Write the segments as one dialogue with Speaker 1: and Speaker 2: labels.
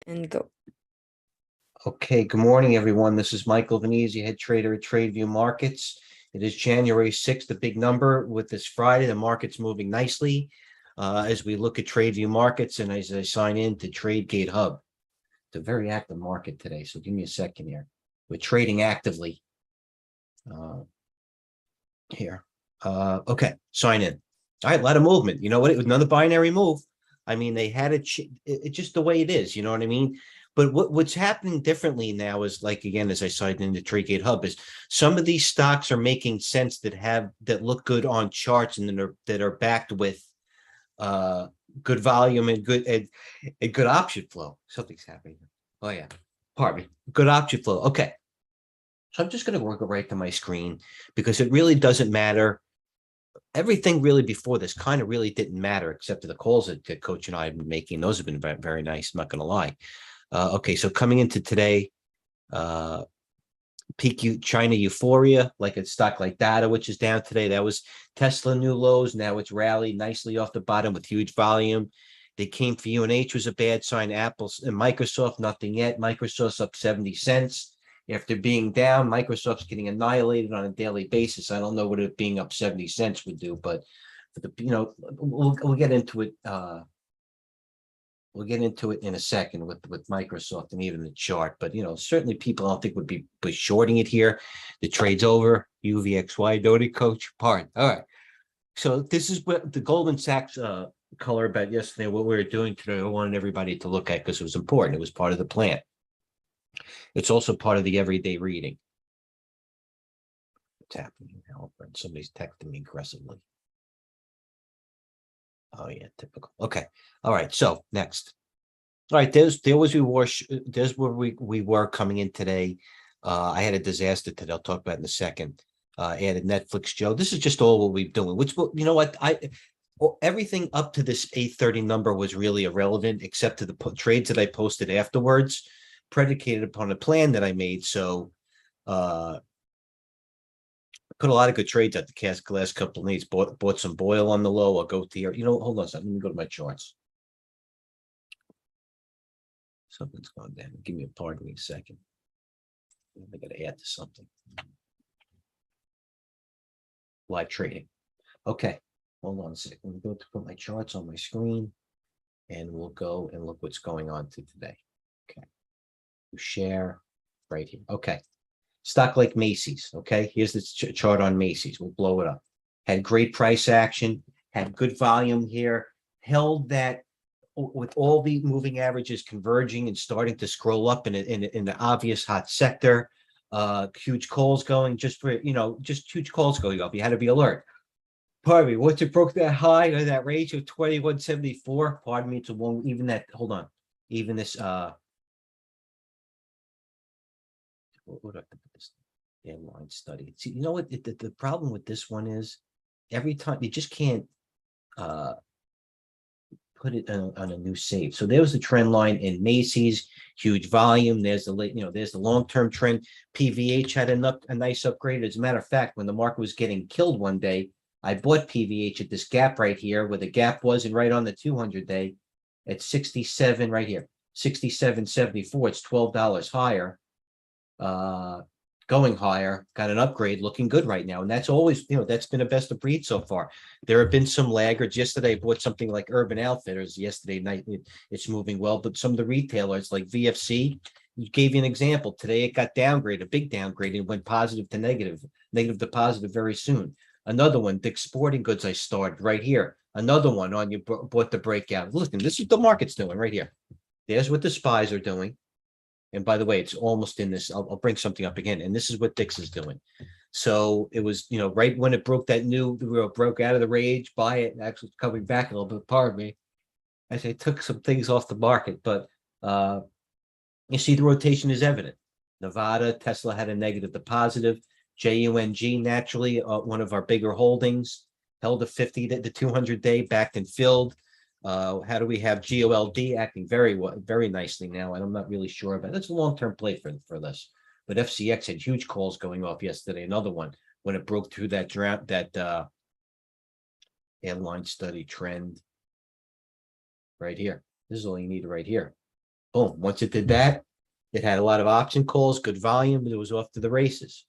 Speaker 1: and go.
Speaker 2: Okay, good morning, everyone. This is Michael Venezia, head trader at TradeView Markets. It is January 6th, a big number with this Friday. The market's moving nicely as we look at TradeView Markets and as I sign in to TradeGATEHub. It's a very active market today, so give me a second here. We're trading actively here. Okay, sign in. All right, a lot of movement. You know what? It was another binary move. I mean, they had it just the way it is. You know what I mean? But what's happening differently now is, like, again, as I cited in the TradeGATEHub, is some of these stocks are making sense that look good on charts and that are backed with good volume and good option flow. Something's happening. Oh yeah, pardon me. Good option flow. Okay. So I'm just going to work it right to my screen because it really doesn't matter. Everything really before this kind of really didn't matter except for the calls that Coach and I have been making. Those have been very, very nice. I'm not going to lie. Okay, so coming into today, peak China euphoria, like a stock like Data, which is down today. That was Tesla new lows. Now it's rallied nicely off the bottom with huge volume. They came for UNH was a bad sign. Apple and Microsoft, nothing yet. Microsoft's up 70 cents. After being down, Microsoft's getting annihilated on a daily basis. I don't know what it being up 70 cents would do, but for the we'll get into it. We'll get into it in a second with Microsoft and even the chart, but certainly people I don't think would be shorting it here. The trade's over. UVXY, noted Coach. Pardon. All right. So this is what the Goldman Sachs color about yesterday. What we were doing today, I wanted everybody to look at because it was important. It was part of the plan. It's also part of the everyday reading. What's happening now? Somebody's texting me aggressively. Oh yeah, typical. Okay. All right. So next. All right. There's where we were coming in today. I had a disaster today. I'll talk about it in a second. Added Netflix Joe. This is just all what we're doing. Which, you know what, everything up to this 830 number was really irrelevant, except to the trades that I posted afterwards, predicated upon a plan that I made. So put a lot of good trades at the last couple of days. Bought some Boyle on the low. I'll go to here. Hold on a second. Let me go to my charts. Something's going down. Give me pardon me a second. I got to add to something. Live trading. Okay. Hold on a second. I'm going to put my charts on my screen and we'll go and look what's going on today. Okay. Share right here. Okay. Stock like Macy's. Okay. Here's the chart on Macy's. We'll blow it up. Had great price action, had good volume here, held that with all the moving averages converging and starting to scroll up in the obvious hot sector. Huge calls going just huge calls going up. You had to be alert. Pardon me, once it broke that high or that range of 2174, pardon me, it's a one, even that, hold on, even this, what do I have to put this line study? See, you know what, the problem with this one is every time you just can't put it on a new save. So there was the trend line in Macy's, huge volume. There's the long-term trend. PVH had a nice upgrade. As a matter of fact, when the market was getting killed one day, I bought PVH at this gap right here where the gap was, and right on the 200-day at 67 right here, 67.74. It's $12 higher. Going higher, got an upgrade, looking good right now. And that's always, that's been a best of breed so far. There have been some laggards. Yesterday, I bought something like Urban Outfitters. Yesterday night, it's moving well. But some of the retailers like VFC, gave you an example. Today, it got downgraded, a big downgrade, and went positive to negative to positive very soon. Another one, Dick's Sporting Goods, I started right here. Another one on you bought the breakout. Listen, this is what the market's doing right here. There's what the SPYs are doing. And by the way, it's almost in this. I'll bring something up again. And this is what Dick's is doing. So it was, right when it broke that broke out of the rage, buy it, actually coming back a little bit. Pardon me. As I took some things off the market, but you see the rotation is evident. Nevada, Tesla had a negative to positive. JUNG, naturally, one of our bigger holdings, held a 50 to the 200-day, backed and filled. How do we have GOLD acting very nicely now? And I'm not really sure about it. That's a long-term play for this. But FCX had huge calls going off yesterday. Another one when it broke through that airline study trend right here. This is all you need right here. Boom. Once it did that, it had a lot of option calls, good volume, but it was off to the races.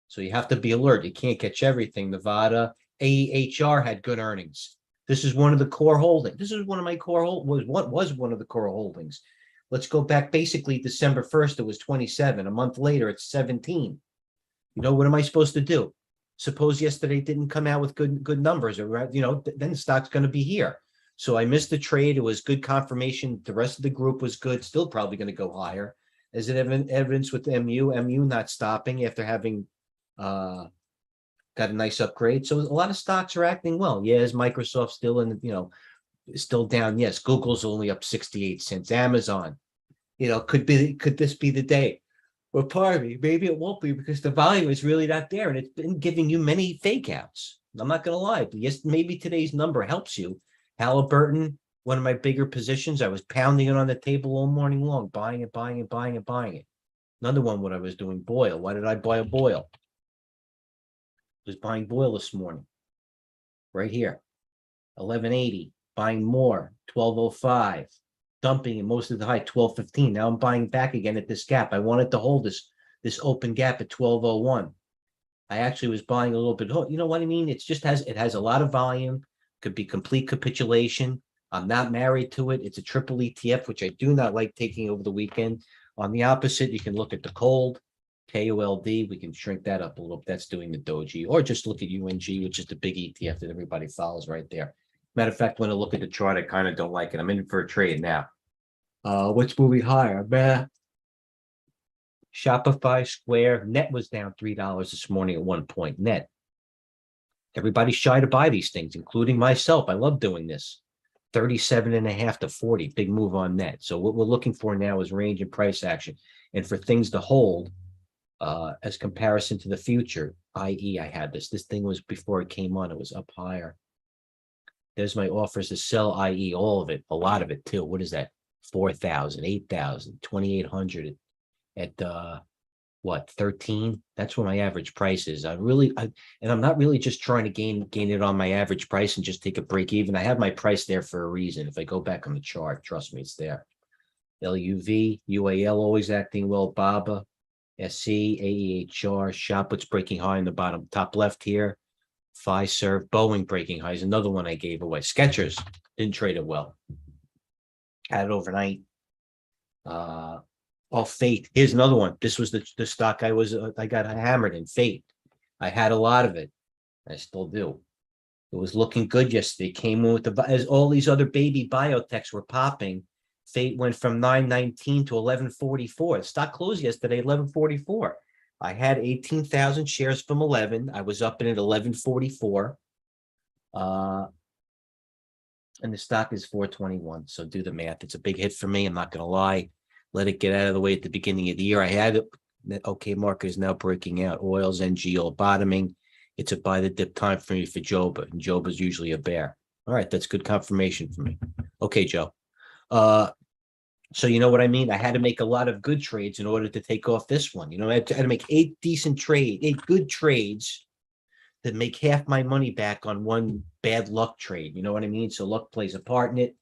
Speaker 2: So you have to be alert. You can't catch everything. Nevada, AEHR had good earnings. This is one of the core holdings. This is one of my core was one of the core holdings. Let's go back. Basically, December 1st, it was 27. A month later, it's 17. You know, what am I supposed to do? Suppose yesterday didn't come out with good numbers, or then the stock's going to be here. So I missed the trade. It was good confirmation. The rest of the group was good. Still probably going to go higher. As it evidence with MU not stopping after having got a nice upgrade. So a lot of stocks are acting well. Yes, Microsoft still still down. Yes, Google's only up 68 cents. Amazon, could this be the day? Well, pardon me, maybe it won't be because the volume is really not there, and it's been giving you many fake outs. I'm not going to lie, but yes, maybe today's number helps you. Halliburton, one of my bigger positions, I was pounding it on the table all morning long, buying it, buying it, buying it, buying it. Another one, what I was doing, Boyle. Why did I buy a Boyle? I was buying Boyle this morning, right here, 1180, buying more, 1205. Dumping in most of the high, 1215. Now I'm buying back again at this gap. I wanted to hold this open gap at 1201. I actually was buying a little bit. You know what I mean? It has a lot of volume. Could be complete capitulation. I'm not married to it. It's a triple ETF, which I do not like taking over the weekend. On the opposite, you can look at the cold, KOLD. We can shrink that up a little. That's doing the doji, or just look at UNG, which is the big ETF that everybody follows right there. Matter of fact, when I look at the chart, I kind of don't like it. I'm in for a trade now. What's moving higher? Shopify, Square, net was down $3 this morning at one point. Net. Everybody's shy to buy these things, including myself. I love doing this. 37.5 to 40, big move on net. So what we're looking for now is range and price action, and for things to hold as comparison to the future. I.e., I had this. This thing was before it came on. It was up higher. There's my offers to sell. I.e., all of it, a lot of it too. What is that? 4,000, 8,000, 2,800 at what, 13? That's what my average price is. And I'm not really just trying to gain it on my average price and just take a break even. I have my price there for a reason. If I go back on the chart, trust me, it's there. LUV, UAL always acting well. BABA, SC, AEHR, Shopwitz breaking high in the bottom top left here. Fiserv, Boeing breaking highs. Another one I gave away. Skechers didn't trade it well. Had it overnight. Fate. Here's another one. This was the stock I got hammered in. Fate. I had a lot of it. I still do. It was looking good yesterday. Came in with as all these other baby biotechs were popping. Fate went from 919 to 1144. The stock closed yesterday 1144. I had 18,000 shares from 11. I was up in at 1144. And the stock is 421. So do the math. It's a big hit for me. I'm not going to lie. Let it get out of the way at the beginning of the year. I had it. Okay, market is now breaking out. Oils, NGL bottoming. It's a buy the dip time for me for Joba. And Joba is usually a bear. All right, that's good confirmation for me. Okay, Joe. So you know what I mean? I had to make a lot of good trades in order to take off this one. I had to make 8 good trades that make half my money back on one bad luck trade. You know what I mean? So luck plays a part in it.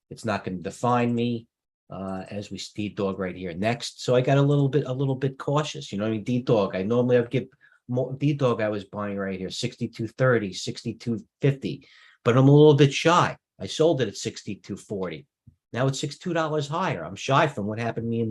Speaker 2: It's not going to define me. As we see D-Dog here next. So I got a little bit cautious. You know what I mean? D-Dog. I normally I'd give more D-Dog I was buying right here, 62.30, 62.50. But I'm a little bit shy. I sold it at 62.40. Now it's $2 higher. I'm shy from what happened to me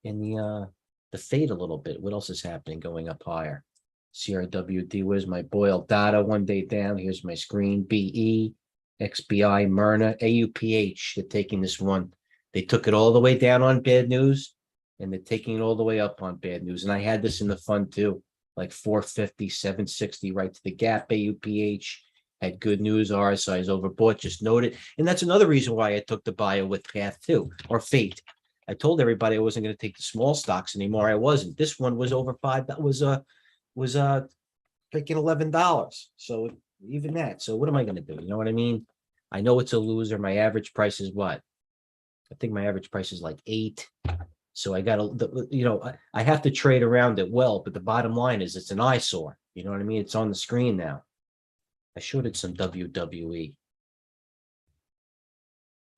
Speaker 2: in the fade a little bit. What else is happening going up higher? CRWD, where's my Boyle data? One day down. Here's my screen. BE, XBI, Myrna, AUPH. They're taking this one. They took it all the way down on bad news, and they're taking it all the way up on bad news. And I had this in the fund too, like 450, 760, right to the gap. AUPH had good news. RSI is overbought. Just noted, and that's another reason why I took the bio with Path too, or Fate. I told everybody I wasn't going to take the small stocks anymore. I wasn't. This one was over $5. That was freaking $11. So even that. So what am I going to do? You know what I mean? I know it's a loser. My average price is what? I think my average price is like 8. So I got I have to trade around it well, but the bottom line is it's an eyesore. You know what I mean? It's on the screen now. I shorted some WWE.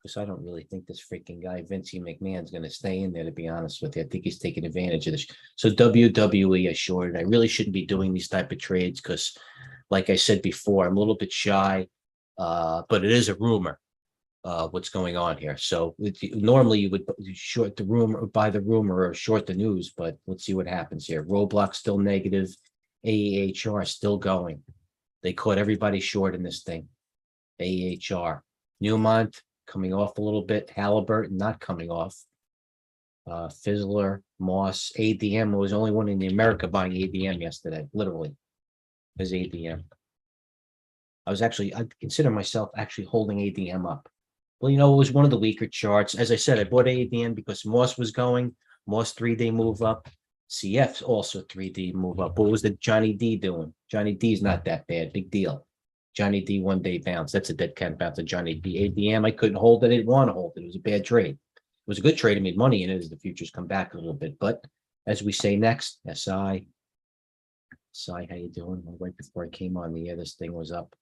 Speaker 2: because I don't really think this freaking guy, Vincie McMahon's going to stay in there, to be honest with you. I think he's taking advantage of this. So WWE, I shorted. I really shouldn't be doing these type of trades because, like I said before, I'm a little bit shy, but it is a rumor. What's going on here. So normally you would short the rumor, buy the rumor, or short the news, but let's see what happens here. Roblox still negative, AEHR still going. They caught everybody short in this thing. AEHR, Newmont coming off a little bit, Halliburton not coming off. Fizzler, Moss, ADM was the only one in the America buying ADM yesterday, literally, as ADM. I consider myself actually holding ADM up. Well, it was one of the weaker charts. As I said, I bought ADM because Moss was going. Moss 3-day move up. CF's also 3D move up. What was the Johnny D doing? Johnny D's not that bad. Big deal. Johnny D 1-day bounce. That's a dead cat bounce to Johnny D. ADM, I couldn't hold it. I didn't want to hold it. It was a bad trade. It was a good trade. I made money in it as the futures come back a little bit. But as we say next, SI. SI, how you doing? Right before I came on the air, this thing was up.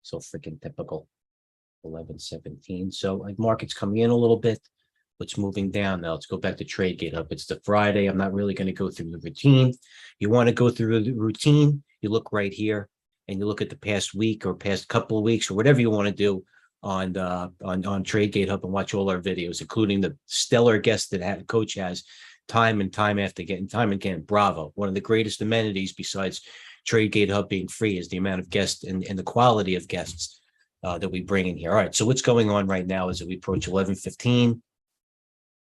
Speaker 2: So freaking typical. 11.17. So market's coming in a little bit. What's moving down now? Let's go back to TradeGATEHub. It's the Friday. I'm not really going to go through the routine. You want to go through the routine, you look right here and you look at the past week or past couple of weeks or whatever you want to do on TradeGATEHub and watch all our videos, including the stellar guests that coach has time and time again. Bravo. One of the greatest amenities besides TradeGATEHub being free is the amount of guests and the quality of guests that we bring in here. All right, so what's going on right now is that we approach 11:15.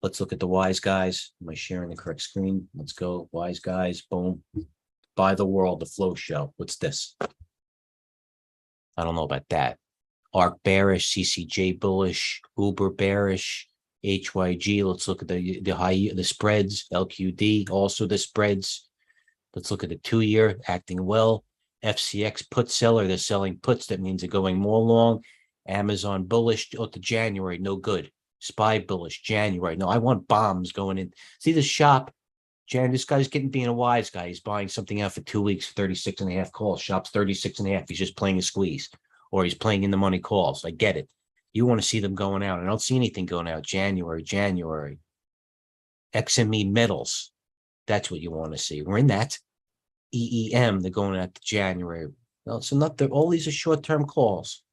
Speaker 2: Let's look at the wise guys. Am I sharing the correct screen? Let's go, wise guys. Boom. Buy the world, the flow show. What's this? I don't know about that. ARC bearish, CCJ bullish, Uber bearish, HYG. Let's look at the spreads. LQD, also the spreads. Let's look at the 2-year acting well. FCX put seller, they're selling puts. That means they're going more long. Amazon bullish to January, no good. SPY bullish, January. No, I want bombs going in. See the shop, this guy's being a wise guy. He's buying something out for 2 weeks, 36.5 calls. Shop's 36.5. He's just playing a squeeze, or he's playing in the money calls. I get it. You want to see them going out. I don't see anything going out. January. XME metals. That's what you want to see. We're in that. EEM, they're going out to January. No, so all these are short-term calls.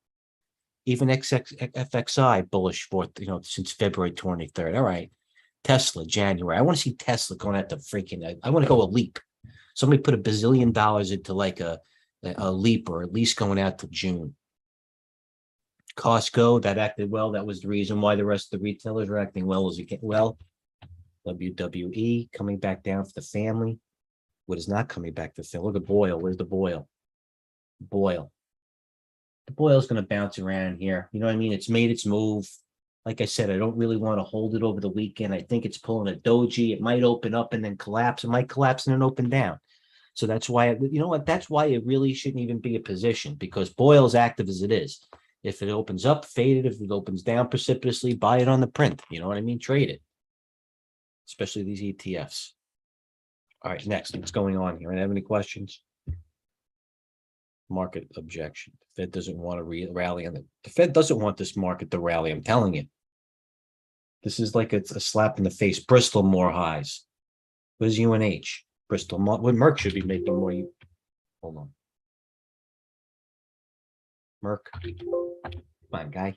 Speaker 2: Even FXI bullish for since February 23rd. All right. Tesla, January. I want to see Tesla going out to freaking, I want to go a leap. Somebody put $1 bazillion into like a leap, or at least going out to June. Costco, that acted well. That was the reason why the rest of the retailers are acting well as it get well. WWE coming back down for the family. What is not coming back to Phil? Look at Boyle. Where's the Boyle? Boyle. The Boyle's going to bounce around here. You know what I mean? It's made its move. Like I said, I don't really want to hold it over the weekend. I think it's pulling a doji. It might open up and then collapse. It might collapse and then open down. So that's why, that's why it really shouldn't even be a position, because Boyle's active as it is. If it opens up, fade it. If it opens down precipitously, buy it on the print. You know what I mean? Trade it. Especially these ETFs. All right, next, what's going on here? Anyone have any questions? Market objection. The Fed doesn't want to rally on it. The Fed doesn't want this market to rally. I'm telling you. This is like it's a slap in the face. Bristol more highs. What is UNH? Bristol. What Merck should be making more. Hold on. Merck. Come on, guy.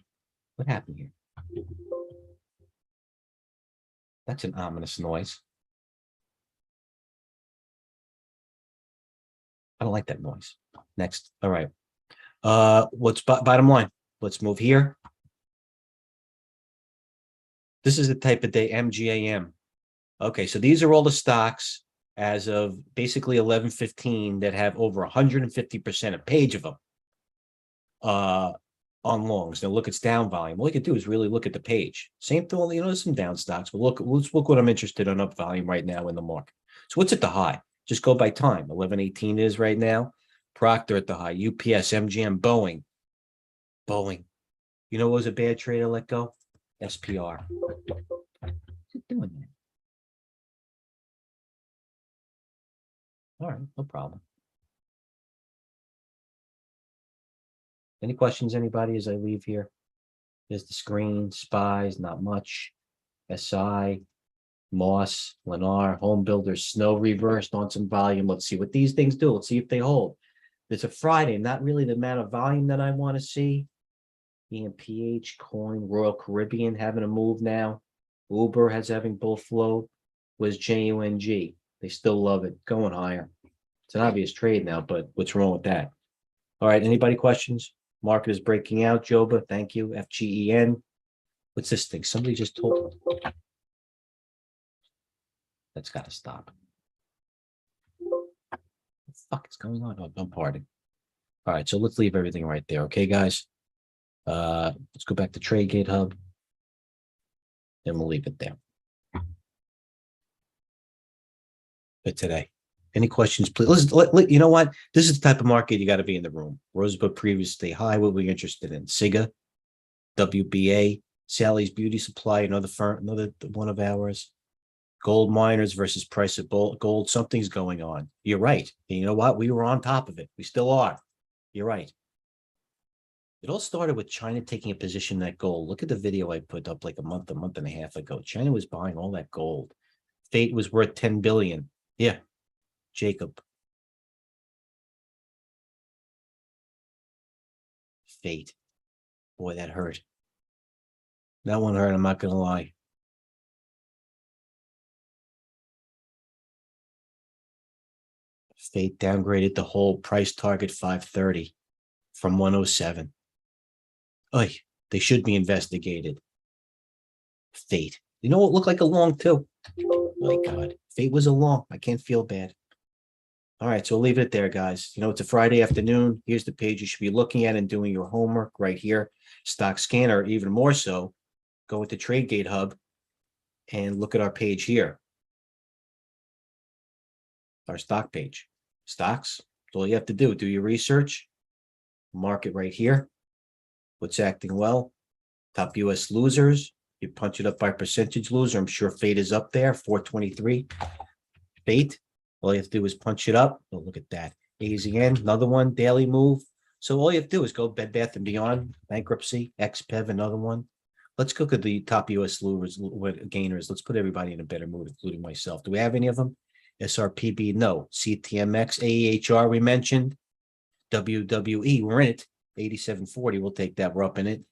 Speaker 2: What happened here? That's an ominous noise. I don't like that noise. Next. All right. What's bottom line? Let's move here. This is the type of day, MGAM. Okay, so these are all the stocks as of basically 11:15 that have over 150%, a page of them on longs. Now look, it's down volume. All you can do is really look at the page. Same thing, there's some down stocks, but let's look what I'm interested in up volume right now in the market. So what's at the high? Just go by time. 11:18 is right now. Procter at the high. UPS, MGM, Boeing. You know what was a bad trade I let go? SPR. What's it doing there? All right, no problem. Any questions, anybody, as I leave here? Here's the screen. Spies, not much. SI, Moss, Lennar, Home Builders, Snow reversed on some volume. Let's see what these things do. Let's see if they hold. It's a Friday, not really the amount of volume that I want to see. EMPH, Coin, Royal Caribbean having a move now. Uber has having bull flow. Was JUNG. They still love it. Going higher. It's an obvious trade now, but what's wrong with that? All right, anybody questions? Market is breaking out. Joba, thank you. FGEN. What's this thing? Somebody just told me. That's got to stop. What the fuck is going on? Oh, I'm parting. All right, so let's leave everything right there. Okay, guys. Let's go back to TradeGATEHub. And we'll leave it there. But today. Any questions, please? Listen, you know what? This is the type of market you got to be in the room. Rosebud previously high. What were we interested in? SIGA, WBA, Sally's Beauty Supply, another firm, another one of ours. Gold miners versus price of gold. Something's going on. You're right. And you know what? We were on top of it. We still are. You're right. It all started with China taking a position in that gold. Look at the video I put up like a month and a half ago. China was buying all that gold. Fate was worth 10 billion. Yeah. Jacob. Fate. Boy, that hurt. That one hurt, I'm not going to lie. Fate downgraded the whole price target 530 from 107. Oy, they should be investigated. Fate. You know what looked like a long too? Oh my God. Fate was a long. I can't feel bad. All right, so we'll leave it there, guys. You know, it's a Friday afternoon. Here's the page you should be looking at and doing your homework right here. Stock scanner, even more so. Go into TradeGATEHub and look at our page here. Our stock page. Stocks. That's all you have to do. Do your research. Market right here. What's acting well? Top US losers. You punch it up by percentage loser. I'm sure Fate is up there, 423. Fate. All you have to do is punch it up. Oh, look at that. AZN, another one, daily move. So all you have to do is go Bed Bath & Beyond, bankruptcy, XPEV, another one. Let's look at the top US losers, gainers. Let's put everybody in a better mood, including myself. Do we have any of them? SRPB, no. CTMX, AEHR, we mentioned. WWE, we're in it. 8740, we'll take that. We're up in it.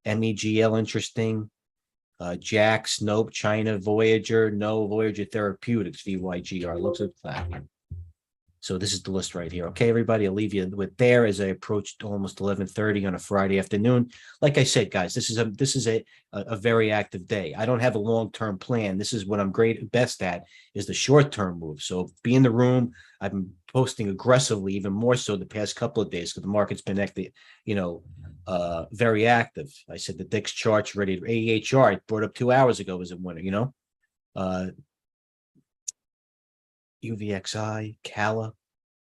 Speaker 2: MEGL, interesting. Jax, nope. China, Voyager, no. Voyager Therapeutics, VYGR. Looks like that. So this is the list right here. Okay, everybody, I'll leave you with there as I approached almost 11:30 on a Friday afternoon. Like I said, guys, this is a very active day. I don't have a long-term plan. This is what I'm best at is the short-term move. So be in the room. I've been posting aggressively, even more so the past couple of days because the market's been active, very active. I said the DIX chart's ready. AEHR, I brought up 2 hours ago as a winner, UVXI, Cala,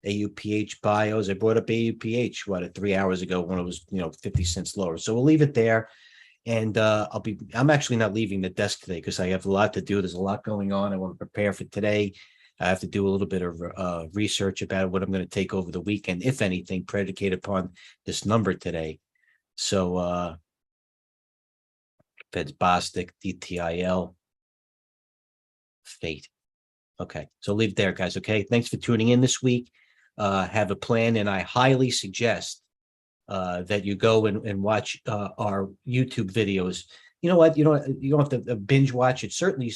Speaker 2: AUPH bios. I brought up AUPH 3 hours ago when it was 50 cents lower. So we'll leave it there. And I'm actually not leaving the desk today because I have a lot to do. There's a lot going on. I want to prepare for today. I have to do a little bit of research about what I'm going to take over the weekend, if anything, predicated upon this number today. So Fed's Bostic, DTIL, Fate. Okay, so leave it there, guys. Okay, thanks for tuning in this week. Have a plan, and I highly suggest that you go and watch our YouTube videos. You know what? You don't have to binge watch it. Certainly,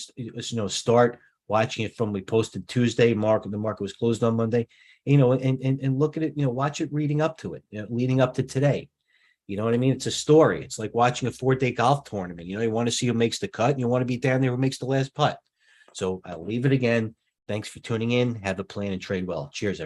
Speaker 2: start watching it from we posted Tuesday. The market was closed on Monday. And look at it. Watch it leading up to it, leading up to today. You know what I mean? It's a story. It's like watching a 4-day golf tournament. You want to see who makes the cut, and you want to be down there who makes the last putt. So I'll leave it again. Thanks for tuning in. Have a plan and trade well. Cheers, everyone.